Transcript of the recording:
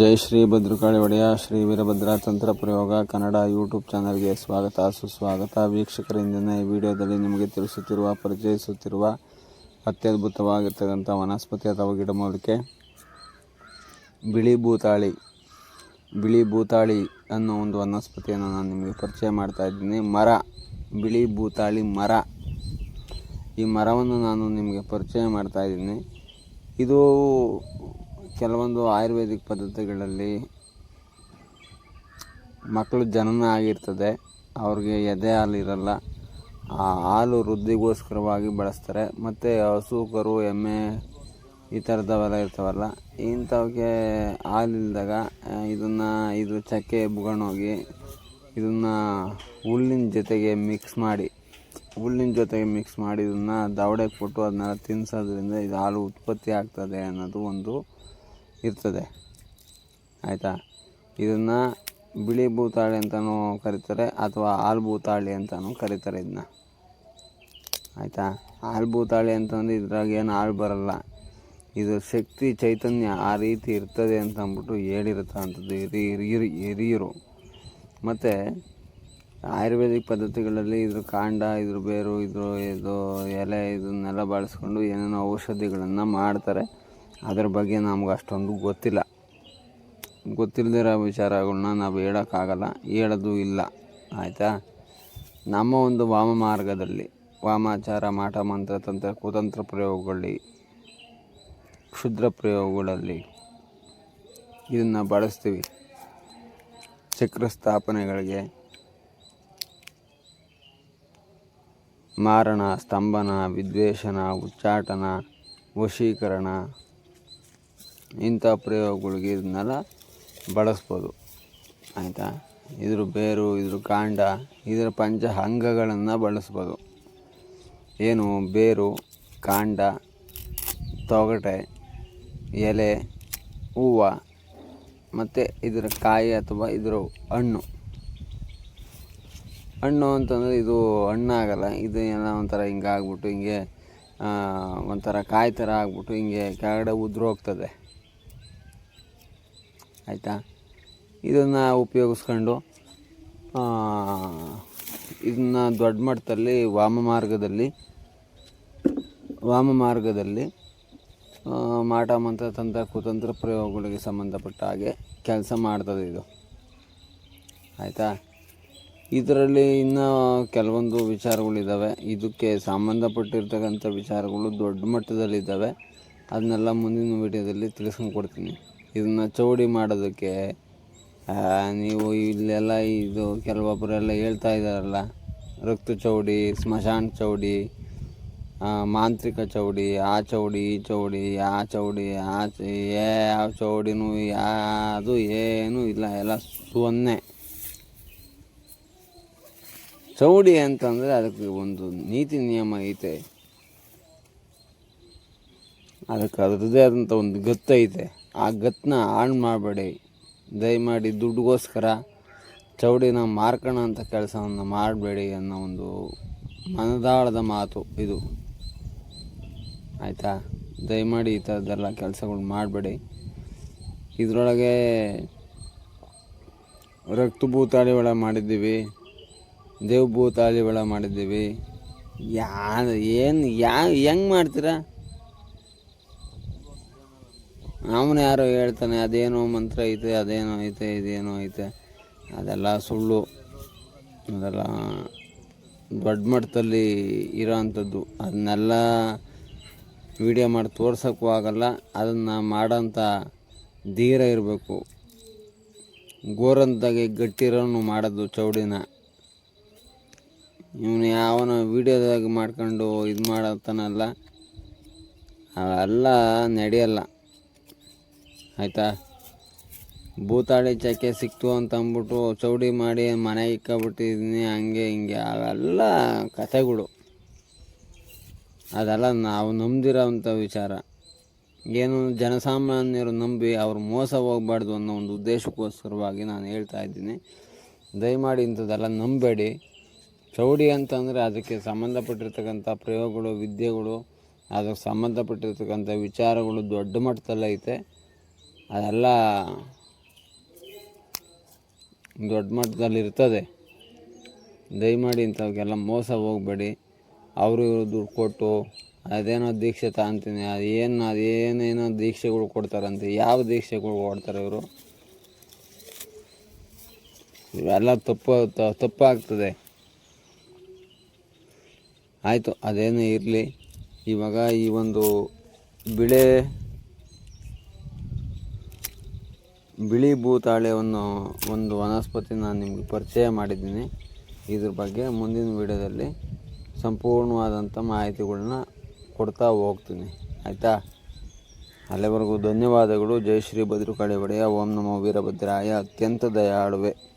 ಜೈ ಶ್ರೀ ಭದ್ರಕಾಳಿ ಒಡೆಯ ಶ್ರೀ ವೀರಭದ್ರ ತಂತ್ರ ಪ್ರಯೋಗ ಕನ್ನಡ ಯೂಟ್ಯೂಬ್ ಚಾನಲ್ಗೆ ಸ್ವಾಗತ ಸುಸ್ವಾಗತ. ವೀಕ್ಷಕರ, ಇಂದಿನ ಈ ವಿಡಿಯೋದಲ್ಲಿ ನಿಮಗೆ ಪರಿಚಯಿಸುತ್ತಿರುವ ಅತ್ಯದ್ಭುತವಾಗಿರ್ತಕ್ಕಂಥ ವನಸ್ಪತಿ ಅಥವಾ ಗಿಡಮೂಲಿಕೆ ಬಿಳಿ ಭೂತಾಳಿ ಅನ್ನೋ ಒಂದು ವನಸ್ಪತಿಯನ್ನು ನಾನು ನಿಮಗೆ ಪರಿಚಯ ಮಾಡ್ತಾ ಇದ್ದೀನಿ. ಬಿಳಿ ಭೂತಾಳಿ ಮರ, ಈ ಮರವನ್ನು ನಾನು ನಿಮಗೆ ಪರಿಚಯ ಮಾಡ್ತಾ ಇದ್ದೀನಿ. ಇದು ಕೆಲವೊಂದು ಆಯುರ್ವೇದಿಕ್ ಪದ್ಧತಿಗಳಲ್ಲಿ ಮಕ್ಕಳು ಜನನ ಆಗಿರ್ತದೆ, ಅವ್ರಿಗೆ ಎದೆ ಹಾಲು ಇರಲ್ಲ, ಆ ಹಾಲು ವೃದ್ಧಿಗೋಸ್ಕರವಾಗಿ ಬಳಸ್ತಾರೆ. ಮತ್ತು ಹಸು, ಕರು, ಎಮ್ಮೆ ಈ ಥರದವೆಲ್ಲ ಇರ್ತಾವಲ್ಲ, ಇಂಥವಕ್ಕೆ ಹಾಲಿಲ್ದಾಗ ಇದು ಚಕ್ಕೆ ಬುಗಣೋಗಿ ಇದನ್ನು ಹುಲ್ಲಿನ ಜೊತೆಗೆ ಮಿಕ್ಸ್ ಮಾಡಿ ಇದನ್ನು ದವಡೆಗೆ ಕೊಟ್ಟು ಅದನ್ನೆಲ್ಲ ತಿನ್ನಿಸೋದ್ರಿಂದ ಇದು ಹಾಲು ಉತ್ಪತ್ತಿ ಆಗ್ತದೆ ಅನ್ನೋದು ಒಂದು ಇರ್ತದೆ. ಆಯಿತಾ, ಇದನ್ನು ಬಿಳಿ ಭೂತಾಳಿ ಅಂತಲೂ ಕರೀತಾರೆ ಅಥವಾ ಹಾಲು ಭೂತಾಳಿ ಅಂತಲೂ ಕರೀತಾರೆ ಇದನ್ನ. ಆಯಿತಾ, ಹಾಲು ಭೂತಾಳಿ ಅಂತಂದರೆ ಇದ್ರಾಗ ಏನು ಹಾಲು ಬರಲ್ಲ, ಇದು ಶಕ್ತಿ ಚೈತನ್ಯ ಆ ರೀತಿ ಇರ್ತದೆ ಅಂತ ಅಂದ್ಬಿಟ್ಟು ಹೇಳಿರುತ್ತಂಥದ್ದು ಹಿರಿಯರು. ಮತ್ತು ಆಯುರ್ವೇದಿಕ್ ಪದ್ಧತಿಗಳಲ್ಲಿ ಇದ್ರ ಕಾಂಡ, ಇದ್ರ ಬೇರು, ಇದು ಎಲೆ ಇದನ್ನೆಲ್ಲ ಬಳಸ್ಕೊಂಡು ಏನೇನೋ ಔಷಧಿಗಳನ್ನು ಮಾಡ್ತಾರೆ. ಅದರ ಬಗ್ಗೆ ನಮ್ಗೆ ಅಷ್ಟೊಂದು ಗೊತ್ತಿಲ್ಲದಿರೋ ವಿಚಾರಗಳನ್ನ ನಾವು ಹೇಳೋಕ್ಕಾಗಲ್ಲ, ಹೇಳೋದು ಇಲ್ಲ. ಆಯಿತಾ, ನಮ್ಮ ಒಂದು ಮಾರ್ಗದಲ್ಲಿ ವಾಮಾಚಾರ, ಮಾಟ ಮಂತ್ರ, ತಂತ್ರ ಕುತಂತ್ರ ಪ್ರಯೋಗಗಳಲ್ಲಿ, ಕ್ಷುದ್ರ ಪ್ರಯೋಗಗಳಲ್ಲಿ ಇದನ್ನು ಬಳಸ್ತೀವಿ. ಚಕ್ರ ಸ್ಥಾಪನೆಗಳಿಗೆ, ಮಾರಣ, ಸ್ತಂಭನ, ವಿದ್ವೇಷಣ, ಉಚ್ಚಾಟನ, ವಶೀಕರಣ ಇಂಥ ಪ್ರಯೋಗಗಳಿಗೆ ಇದನ್ನೆಲ್ಲ ಬಳಸ್ಬೋದು. ಆಯಿತಾ, ಇದ್ರ ಬೇರು, ಇದ್ರ ಕಾಂಡ, ಇದರ ಪಂಚ ಅಂಗಗಳನ್ನು ಬಳಸ್ಬೋದು. ಏನು ಬೇರು, ಕಾಂಡ, ತೊಗಟೆ, ಎಲೆ, ಹೂವು ಮತ್ತು ಇದರ ಕಾಯಿ ಅಥವಾ ಇದರ ಹಣ್ಣು ಅಂತಂದರೆ ಇದು ಹಣ್ಣಾಗಲ್ಲ, ಇದು ಎಲ್ಲ ಒಂಥರ ಹಿಂಗೆ ಆಗ್ಬಿಟ್ಟು ಹಿಂಗೆ ಒಂಥರ ಕಾಯಿ ಥರ ಆಗ್ಬಿಟ್ಟು ಹಿಂಗೆ ಕೆಳಗಡೆ ಉದುರೋಗ್ತದೆ. ಆಯಿತಾ, ಇದನ್ನು ಉಪಯೋಗಿಸ್ಕೊಂಡು ಇದನ್ನು ದೊಡ್ಡ ಮಟ್ಟದಲ್ಲಿ ವಾಮ ಮಾರ್ಗದಲ್ಲಿ ಮಾಟ ಮಂತ್ರ, ತಂತ್ರ ಕುತಂತ್ರ ಪ್ರಯೋಗಗಳಿಗೆ ಸಂಬಂಧಪಟ್ಟ ಹಾಗೆ ಕೆಲಸ ಮಾಡ್ತದೆ ಇದು. ಆಯಿತಾ, ಇದರಲ್ಲಿ ಇನ್ನೂ ಕೆಲವೊಂದು ವಿಚಾರಗಳಿದ್ದಾವೆ, ಇದಕ್ಕೆ ಸಂಬಂಧಪಟ್ಟಿರ್ತಕ್ಕಂಥ ವಿಚಾರಗಳು ದೊಡ್ಡ ಮಟ್ಟದಲ್ಲಿದ್ದಾವೆ. ಅದನ್ನೆಲ್ಲ ಮುಂದಿನ ವಿಡಿಯೋದಲ್ಲಿ ತಿಳಿಸ್ಕೊಂಡು ಕೊಡ್ತೀನಿ. ಇದನ್ನು ಚೌಡಿ ಮಾಡೋದಕ್ಕೆ ನೀವು ಇಲ್ಲೆಲ್ಲ ಇದು ಕೆಲವೊಬ್ಬರೆಲ್ಲ ಹೇಳ್ತಾ ಇದ್ದಾರಲ್ಲ, ರಕ್ತ ಚೌಡಿ, ಸ್ಮಶಾನ ಚೌಡಿ, ಮಾಂತ್ರಿಕ ಚೌಡಿ, ಆ ಚೌಡಿ, ಈ ಚೌಡಿ, ಯಾವ ಚೌಡಿನೂ ಯಾವುದು ಏನೂ ಇಲ್ಲ, ಎಲ್ಲ ಸೊನ್ನೆ. ಚೌಡಿ ಅಂತಂದರೆ ಅದಕ್ಕೆ ಒಂದು ನೀತಿ ನಿಯಮ ಐತೆ, ಅದಕ್ಕೆ ಅದರದ್ದೇ ಆದಂಥ ಒಂದು ಗತ್ತೈತೆ. ಆ ಗತ್ತನ್ನ ಹಾಳು ಮಾಡಬೇಡಿ ದಯಮಾಡಿ. ದುಡ್ಡುಗೋಸ್ಕರ ಚೌಡಿನ ಮಾರ್ಕೋಣ ಅಂತ ಕೆಲಸವನ್ನು ಮಾಡಬೇಡಿ ಅನ್ನೋ ಒಂದು ಮನದಾಳದ ಮಾತು ಇದು. ಆಯಿತಾ, ದಯಮಾಡಿ ಈ ಥರದ್ದೆಲ್ಲ ಕೆಲಸಗಳು ಮಾಡಬೇಡಿ. ಇದರೊಳಗೆ ರಕ್ತ ಭೂತಾಳಿ ಒಳ ಮಾಡಿದ್ದೀವಿ, ದೇವ್ ಭೂತಾಳಿ ಒಳ ಮಾಡಿದ್ದೀವಿ. ಹೆಂಗೆ ಮಾಡ್ತೀರಾ? ಅವನು ಯಾರೋ ಹೇಳ್ತಾನೆ ಅದೇನೋ ಮಂತ್ರ ಐತೆ, ಅದೇನೋ ಐತೆ, ಇದೇನೋ ಐತೆ. ಅದೆಲ್ಲ ಸುಳ್ಳು, ಅದೆಲ್ಲ ದೊಡ್ಡ ಮಟ್ಟದಲ್ಲಿ ಇರೋ ಅಂಥದ್ದು. ಅದನ್ನೆಲ್ಲ ವಿಡಿಯೋ ಮಾಡಿ ತೋರ್ಸೋಕ್ಕೂ ಆಗಲ್ಲ. ಅದನ್ನು ಮಾಡೋಂಥ ಧೀರ ಇರಬೇಕು. ಗೋರಂತಾಗೆ ಗಟ್ಟಿರೋನು ಮಾಡೋದು ಚೌಡಿನ. ಇವನು ಯಾವನ ವಿಡಿಯೋದಾಗ ಮಾಡ್ಕೊಂಡು ಇದು ಮಾಡತ್ತಾನಲ್ಲ, ಅವೆಲ್ಲ ನಡೆಯಲ್ಲ. ಆಯಿತಾ, ಭೂತಾಳಿ ಚಕ್ಕೆ ಸಿಕ್ತು ಅಂತ ಅಂದ್ಬಿಟ್ಟು ಚೌಡಿ ಮಾಡಿ ಮನೆಗೆ ಇಕ್ಕೊಬಿಟ್ಟಿದ್ದೀನಿ ಹಂಗೆ ಹಿಂಗೆ, ಅವೆಲ್ಲ ಕಥೆಗಳು. ಅದೆಲ್ಲ ನಾವು ನಂಬ್ದಿರೋವಂಥ ವಿಚಾರ. ಏನು ಜನಸಾಮಾನ್ಯರು ನಂಬಿ ಅವ್ರು ಮೋಸ ಹೋಗಬಾರ್ದು ಅನ್ನೋ ಒಂದು ಉದ್ದೇಶಕ್ಕೋಸ್ಕರವಾಗಿ ನಾನು ಹೇಳ್ತಾ ಇದ್ದೀನಿ. ದಯಮಾಡಿ ಇಂಥದ್ದೆಲ್ಲ ನಂಬೇಡಿ. ಚೌಡಿ ಅಂತಂದರೆ ಅದಕ್ಕೆ ಸಂಬಂಧಪಟ್ಟಿರ್ತಕ್ಕಂಥ ಪ್ರಯೋಗಗಳು, ವಿದ್ಯೆಗಳು, ಅದಕ್ಕೆ ಸಂಬಂಧಪಟ್ಟಿರ್ತಕ್ಕಂಥ ವಿಚಾರಗಳು ದೊಡ್ಡ ಮಟ್ಟದಲ್ಲೈತೆ. ಅದೆಲ್ಲ ದೊಡ್ಡ ಮಟ್ಟದಲ್ಲಿ ಇರ್ತದೆ. ದಯಮಾಡಿ ಇಂಥವಕ್ಕೆಲ್ಲ ಮೋಸ ಹೋಗಬೇಡಿ. ಅವರು ಇವರು ದುಡ್ಡು ಕೊಟ್ಟು ಅದೇನೋ ದೀಕ್ಷೆ ತಗೊಂತೀನಿ ಅದೇನೇನೋ ದೀಕ್ಷೆಗಳು ಕೊಡ್ತಾರಂತೆ. ಯಾವ ದೀಕ್ಷೆಗಳು ಕೊಡ್ತಾರೆ ಇವರು? ಇವೆಲ್ಲ ತಪ್ಪಾಗ್ತದೆ. ಆಯಿತು, ಅದೇನೇ ಇರಲಿ. ಇವಾಗ ಈ ಒಂದು ಬಿಳಿ ಭೂತಾಳೆಯನ್ನು ಒಂದು ವನಸ್ಪತಿ ನಾನು ನಿಮಗೆ ಪರಿಚಯ ಮಾಡಿದ್ದೀನಿ. ಇದ್ರ ಬಗ್ಗೆ ಮುಂದಿನ ವಿಡಿಯೋದಲ್ಲಿ ಸಂಪೂರ್ಣವಾದಂಥ ಮಾಹಿತಿಗಳನ್ನ ಕೊಡ್ತಾ ಹೋಗ್ತೀನಿ. ಆಯಿತಾ? ಅಲ್ಲಿವರೆಗೂ ಧನ್ಯವಾದಗಳು. ಜೈ ಶ್ರೀ ಭದ್ರಕಾಳಿ ಒಡೆಯ. ಓಂ ನಮೋ ವೀರಭದ್ರಾಯ. ಅತ್ಯಂತ ದಯಾಳುವೆ.